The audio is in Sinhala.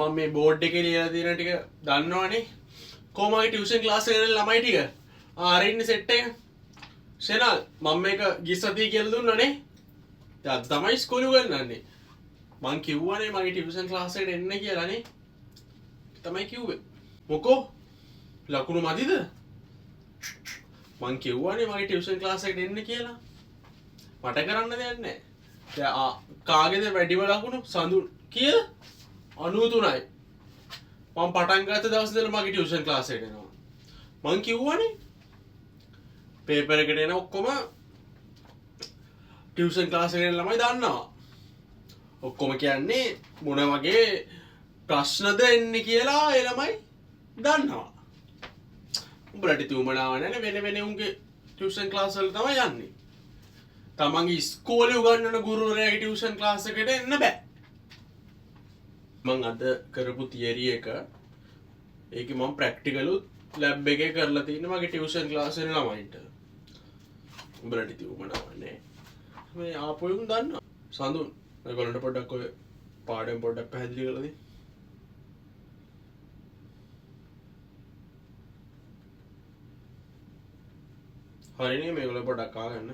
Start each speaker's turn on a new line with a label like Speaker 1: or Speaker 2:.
Speaker 1: මම මේ බෝඩ් එකේ ලියලා තියෙන ටික දන්නවනේ. කොහොමයි ටියුෂන් ක්ලාස් එකේ ළමයි ටික. ආ ඉන්නේ සෙට් එක. සෙනල් මම මේක ගිස්සතිය කියලා දුන්නනේ. දැන් තමයි ඉස්කෝලේ උගන්වන්නේ. මං කිව්වනේ මගේ ටියුෂන් ක්ලාස් එකට එන්න කියලානේ. තමයි කිව්වේ. මොකෝ? ලකුණු මදිද? මං කිව්වනේ මගේ ටියුෂන් ක්ලාස් එකට එන්න කියලා. මට කරන්න දෙයක් නැහැ. දැන් කාගේද වැඩිම ලකුණු? සඳුන් කීයද? 93යි. මම පටන් ගත්ත දවස් ඉඳලා මගේ ටියුෂන් ක්ලාස් එකට එනවා. මං කිව්වනේ පේපර් එකට එන ඔක්කොම ටියුෂන් ක්ලාස් එකේ ළමයි දන්නවා. ඔක්කොම කියන්නේ මොන වගේ ප්‍රශ්නද එන්නේ කියලා ඒ ළමයි දන්නවා. උඹලට තියුමනාව නැහැ වෙන වෙන උන්ගේ ටියුෂන් ක්ලාස් වල තමයි යන්නේ. තමන්ගේ ඉස්කෝලේ උගන්වන ගුරුවරයාගේ ටියුෂන් ක්ලාස් එකට එන්න බෑ. මං අද කරපු තියරි එක ඒකේ මම ප්‍රැක්ටිකලුත් ලැබ් එකේ කරලා තියෙනවා මගේ ටියුෂන් ක්ලාස් වල ළමයින්ට. උඹලට තියුමනාව නැහැ. මේ ආපුවුන් දන්නවා. සඳුන් ඔයගොල්ලන්ට පොඩ්ඩක් ඔය පාඩම් පොඩ්ඩක් පැහැදිලි කරලා දෙන්න. හරිනේ මේගොල්ලෝ පොඩ්ඩක් ආගන්න.